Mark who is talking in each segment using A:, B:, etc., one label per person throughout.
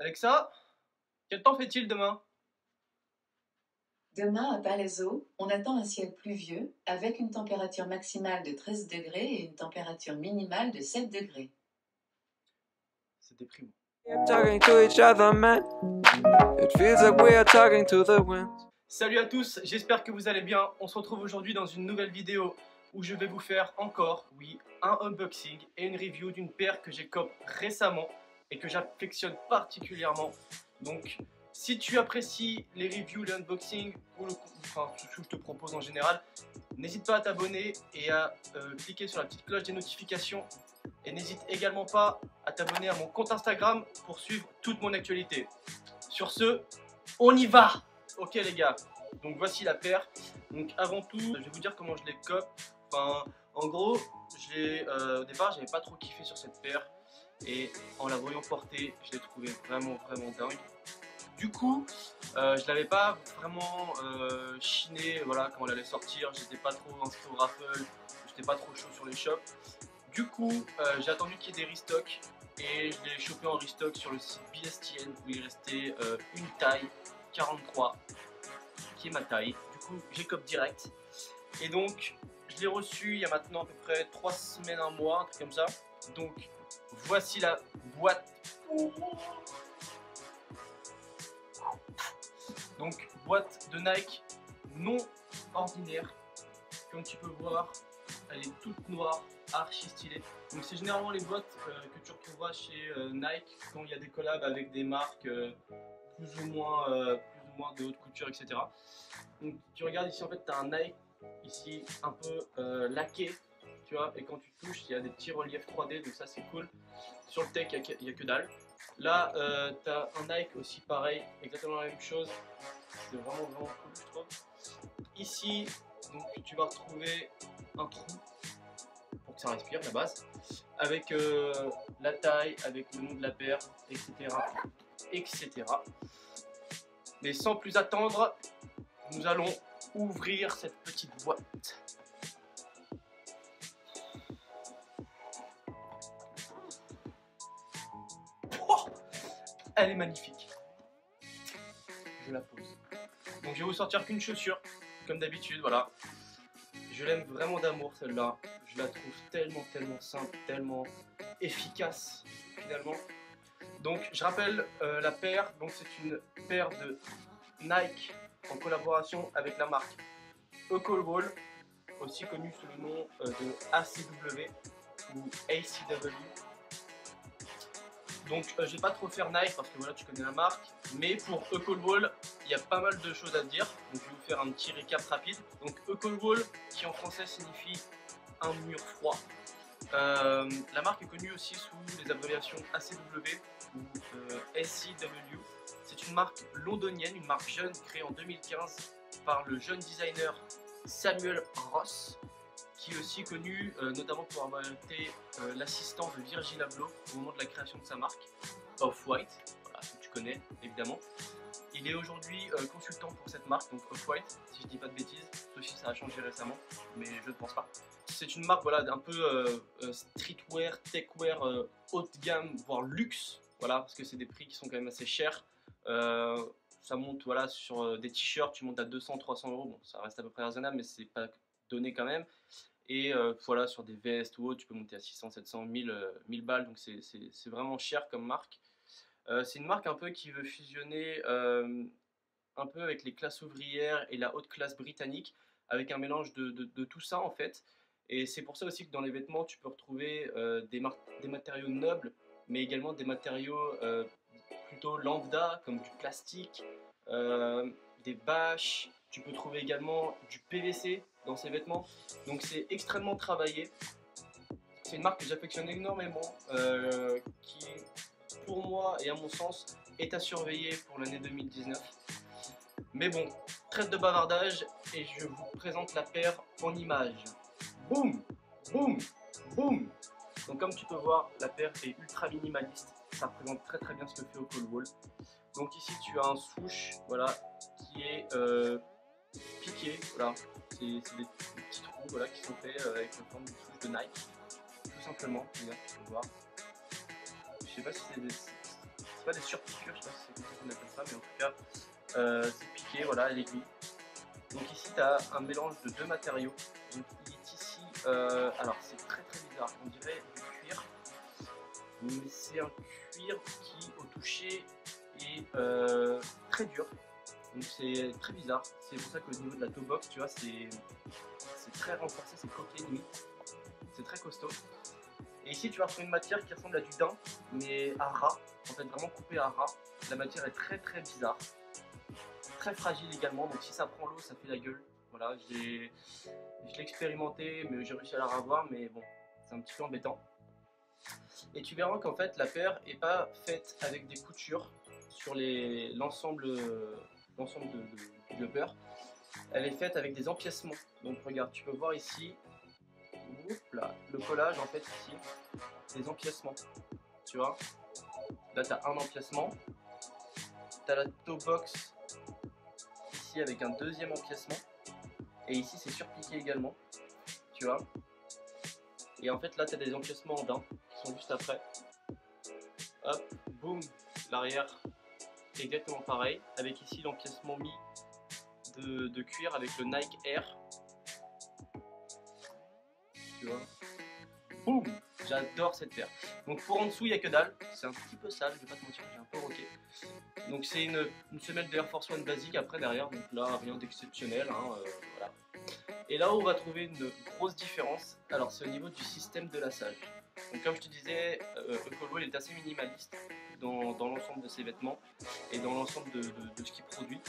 A: Alexa, quel temps fait-il demain?
B: Demain, à Palaiseau, on attend un ciel pluvieux avec une température maximale de 13 degrés et une température minimale de 7 degrés.
A: C'est déprimant. Salut à tous, j'espère que vous allez bien. On se retrouve aujourd'hui dans une nouvelle vidéo où je vais vous faire encore, oui, un unboxing et une review d'une paire que j'ai cop récemment et que j'affectionne particulièrement. Donc, si tu apprécies les reviews, les unboxings, ou enfin, tout ce que je te propose en général, n'hésite pas à t'abonner et à cliquer sur la petite cloche des notifications. Et n'hésite également pas à t'abonner à mon compte Instagram pour suivre toute mon actualité. Sur ce, on y va! Ok les gars, donc voici la paire. Donc avant tout, je vais vous dire comment je l'ai cop. Enfin, en gros, au départ, j'avais pas trop kiffé sur cette paire. Et en la voyant porter, je l'ai trouvé vraiment dingue. Du coup, je l'avais pas vraiment chiné, voilà, quand elle allait sortir. J'étais pas trop inscrit au raffle, j'étais pas trop chaud sur les shops. Du coup, j'ai attendu qu'il y ait des restocks et je l'ai chopé en restock sur le site BSTN où il restait une taille 43 qui est ma taille. Du coup, j'ai cop direct et donc je l'ai reçu il y a maintenant à peu près 3 semaines, un mois, un truc comme ça. Donc voici la boîte. Donc boîte de Nike non ordinaire, comme tu peux voir, elle est toute noire, archi stylée. Donc c'est généralement les boîtes que tu retrouveras chez Nike quand il y a des collabs avec des marques plus ou moins de haute couture, etc. Donc tu regardes ici, en fait tu as un Nike ici un peu laqué, tu vois, et quand tu touches il y a des petits reliefs 3D, donc ça c'est cool. Sur le tech il n'y a que dalle. Là tu as un Nike aussi pareil, exactement la même chose. C'est vraiment cool je trouve. Ici donc tu vas retrouver un trou pour que ça respire la base, avec la taille, avec le nom de la paire, etc. Mais sans plus attendre, nous allons ouvrir cette petite boîte. Oh, elle est magnifique. Je la pose. Donc je vais vous sortir qu'une chaussure, comme d'habitude, voilà. Je l'aime vraiment d'amour celle-là. Je la trouve tellement simple, tellement efficace finalement. Donc je rappelle la paire, donc c'est une paire de Nike en collaboration avec la marque Ecolwall, aussi connue sous le nom de ACW ou ACW. Donc je vais pas trop faire Nike parce que voilà, tu connais la marque, mais pour Ecolwall il y a pas mal de choses à dire, donc je vais vous faire un petit récap rapide. Donc Ecolwall, qui en français signifie un mur froid. La marque est connue aussi sous les abréviations ACW ou SCW. C'est une marque londonienne, une marque jeune créée en 2015 par le jeune designer Samuel Ross, qui est aussi connu notamment pour avoir été l'assistant de Virgil Abloh au moment de la création de sa marque, Off-White, voilà, que tu connais évidemment. Il est aujourd'hui consultant pour cette marque, donc Off-White, si je dis pas de bêtises, sauf si ça a changé récemment, mais je ne pense pas. C'est une marque voilà, un peu streetwear, techwear, haut de gamme, voire luxe, voilà, parce que c'est des prix qui sont quand même assez chers. Ça monte voilà, sur des t-shirts, tu montes à 200-300 euros, bon ça reste à peu près raisonnable, mais c'est pas donné quand même. Et voilà, sur des vestes ou autre, tu peux monter à 600, 700, 1000 balles, donc c'est vraiment cher comme marque. C'est une marque un peu qui veut fusionner un peu avec les classes ouvrières et la haute classe britannique, avec un mélange de tout ça en fait. Et c'est pour ça aussi que dans les vêtements, tu peux retrouver des matériaux nobles, mais également des matériaux plutôt lambda, comme du plastique, des bâches. Tu peux trouver également du PVC dans ces vêtements. Donc c'est extrêmement travaillé. C'est une marque que j'affectionne énormément, qui pour moi et à mon sens est à surveiller pour l'année 2019. Mais bon, trêve de bavardage et je vous présente la paire en images. Boum, boum, boum. Donc comme tu peux voir, la paire est ultra minimaliste. Ça représente très bien ce que fait Ecolwall. Donc ici tu as un swoosh, voilà, qui est piqué, voilà. C'est des petits trous voilà, qui sont faits avec la forme du swoosh de Nike. Tout simplement, regarde, tu peux voir. Je sais pas si c'est pas des surpiqûres, je sais pas si c'est comme ça qu'on appelle ça, mais en tout cas c'est piqué, voilà, l'aiguille. Donc ici tu as un mélange de deux matériaux. Donc il est ici, alors c'est très bizarre, on dirait du cuir, mais c'est un cuir qui au toucher est très dur. Donc c'est très bizarre, c'est pour ça qu'au niveau de la toe box, tu vois, c'est très renforcé, c'est coquet limite, c'est très costaud. Et ici tu vas retrouver une matière qui ressemble à du daim, mais à ras, en fait vraiment coupé à ras. La matière est très bizarre, très fragile également, donc si ça prend l'eau, ça fait la gueule. Voilà, je l'ai expérimenté, mais j'ai réussi à la revoir, mais bon, c'est un petit peu embêtant. Et tu verras qu'en fait la paire n'est pas faite avec des coutures sur l'ensemble du jumper. Elle est faite avec des empiècements. Donc regarde, tu peux voir ici, là, le collage en fait ici, des empiècements. Tu vois, là tu as un empiècement, tu as la toe box ici avec un deuxième empiècement, et ici c'est surpiqué également, tu vois. Et en fait là tu as des empiècements en daim qui sont juste après. Hop, boum, l'arrière exactement pareil, avec ici l'empiècement mis de cuir avec le Nike Air. Tu vois, boum, j'adore cette paire. Donc pour en dessous il n'y a que dalle, c'est un petit peu sale, je vais pas te mentir, j'ai un peu roqué. Donc c'est une semelle de Air Force One basique après derrière, donc là rien d'exceptionnel, hein, voilà. Et là où on va trouver une grosse différence, alors c'est au niveau du système de lassage. Donc comme je te disais, Ecolwo est assez minimaliste dans l'ensemble de ses vêtements et dans l'ensemble de ce qu'il produit.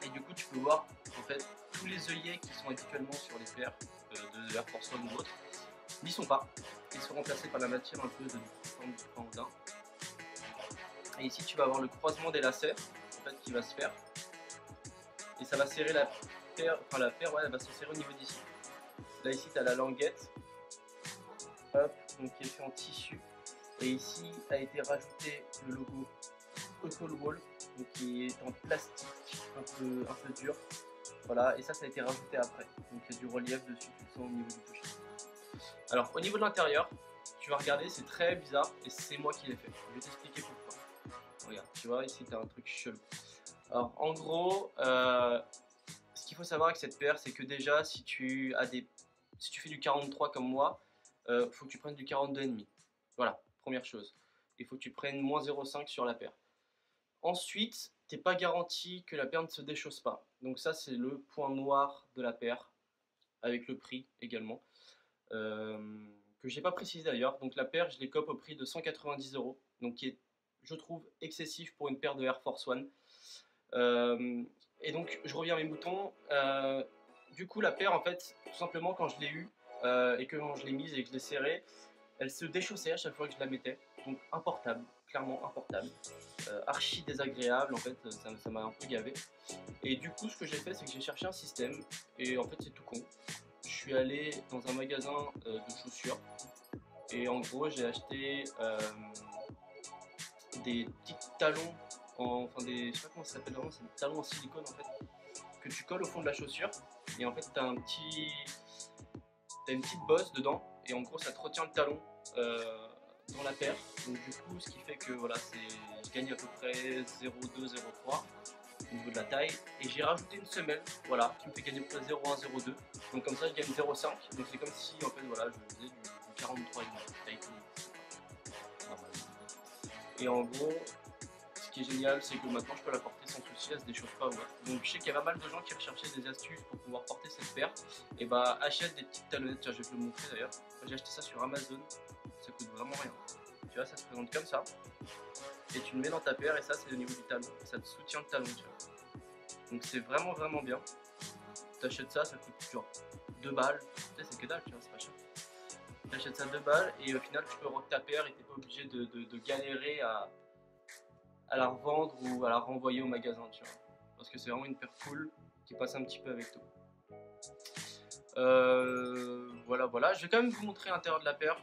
A: Et du coup tu peux voir en fait tous les œillets qui sont habituellement sur les paires de Air Force One ou autres n'y sont pas. Ils sont remplacés par la matière un peu de forme du pain. Et ici tu vas avoir le croisement des lacets en fait, qui va se faire. Et ça va serrer la paire, enfin la paire ouais, elle va se serrer au niveau d'ici. Là ici tu as la languette, hop, donc qui est fait en tissu. Et ici a été rajouté le logo Ecolwo, donc qui est en plastique un peu dur. Voilà, et ça a été rajouté après. Donc il y a du relief dessus, tu le sens au niveau du toucher. Alors au niveau de l'intérieur, tu vas regarder, c'est très bizarre et c'est moi qui l'ai fait. Je vais t'expliquer pourquoi. Regarde, tu vois, ici tu as un truc chelou. Alors en gros, ce qu'il faut savoir avec cette paire, c'est que déjà si tu fais du 43 comme moi, faut que tu prennes du 42,5. Voilà, première chose. Il faut que tu prennes moins 0,5 sur la paire. Ensuite, t'es pas garanti que la paire ne se déchausse pas. Donc ça c'est le point noir de la paire, avec le prix également. Que j'ai pas précisé d'ailleurs. Donc la paire, je les cope au prix de 190 €, donc qui est, je trouve, excessif pour une paire de Air Force One. Et donc je reviens à mes moutons. Du coup la paire en fait, tout simplement quand je l'ai eue et que quand je l'ai mise et que je l'ai serrée, elle se déchaussait à chaque fois que je la mettais. Donc importable, clairement importable. Archi désagréable en fait, ça m'a un peu gavé. Et du coup ce que j'ai fait c'est que j'ai cherché un système et en fait c'est tout con. Je suis allé dans un magasin de chaussures et en gros j'ai acheté des petits talons, je sais pas comment ça s'appelle vraiment, c'est des talons en silicone en fait, que tu colles au fond de la chaussure et en fait t'as une petite bosse dedans et en gros ça te retient le talon dans la paire. Donc du coup ce qui fait que voilà, je gagne à peu près 0,2, 0,3 au niveau de la taille, et j'ai rajouté une semelle, voilà, qui me fait gagner à peu près 0,1, 0,2. Donc comme ça je gagne 0,5. Donc c'est comme si en fait voilà, je faisais du 43 taille. Et en gros, ce qui est génial, c'est que maintenant je peux la porter sans souci, elle se déchauffe pas. Ouais. Donc je sais qu'il y a pas mal de gens qui recherchaient des astuces pour pouvoir porter cette paire. Et bah achète des petites talonnettes, tiens, je vais te le montrer d'ailleurs. J'ai acheté ça sur Amazon, ça coûte vraiment rien. Tu vois, ça se présente comme ça. Et tu le mets dans ta paire et ça c'est au niveau du talon. Ça te soutient le talon, tu vois. Donc c'est vraiment bien. T'achètes ça, ça coûte genre 2 balles. Tu sais, c'est que dalle, tu vois, c'est pas cher. T'achètes ça 2 balles et au final tu peux rendre ta paire et t'es pas obligé de galérer à la revendre ou à la renvoyer au magasin, tu vois. Parce que c'est vraiment une paire cool qui passe un petit peu avec tout. Voilà. Je vais quand même vous montrer l'intérieur de la paire.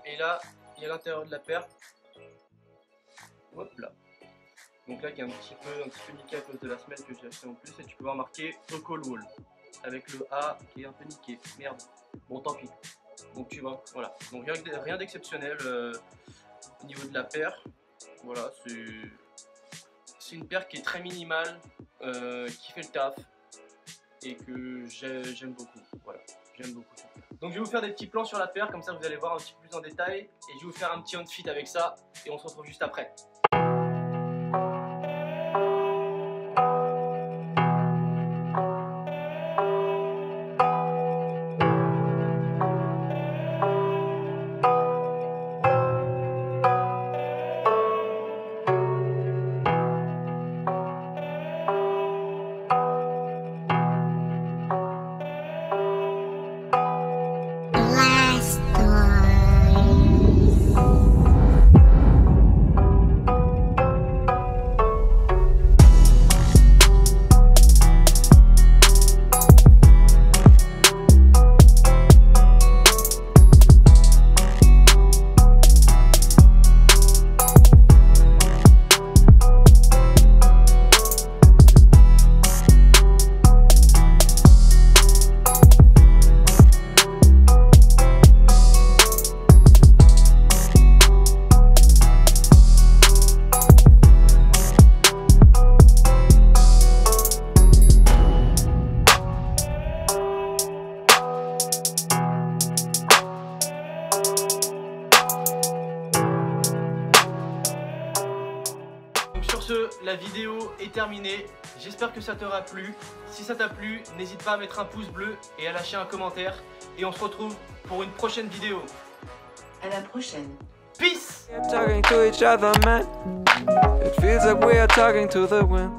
A: Et là, il y a l'intérieur de la paire. Hop là. Donc là, qui est un petit peu niqué à cause de la semelle que j'ai acheté en plus. Et tu peux voir marqué Ecolwo avec le A qui est un peu niqué. Merde. Bon, tant pis. Donc tu vois, voilà. Donc rien d'exceptionnel au niveau de la paire. Voilà, c'est une paire qui est très minimale, qui fait le taf et que j'aime beaucoup. Voilà, j'aime beaucoup cette paire. Donc je vais vous faire des petits plans sur la paire, comme ça vous allez voir un petit peu plus en détail et je vais vous faire un petit on-fit avec ça et on se retrouve juste après. Sur ce, la vidéo est terminée. J'espère que ça t'aura plu. Si ça t'a plu, n'hésite pas à mettre un pouce bleu et à lâcher un commentaire. Et on se retrouve pour une prochaine vidéo.
B: À la prochaine.
A: Peace!
C: Talking to each other, man. It feels like we are talking to the wind.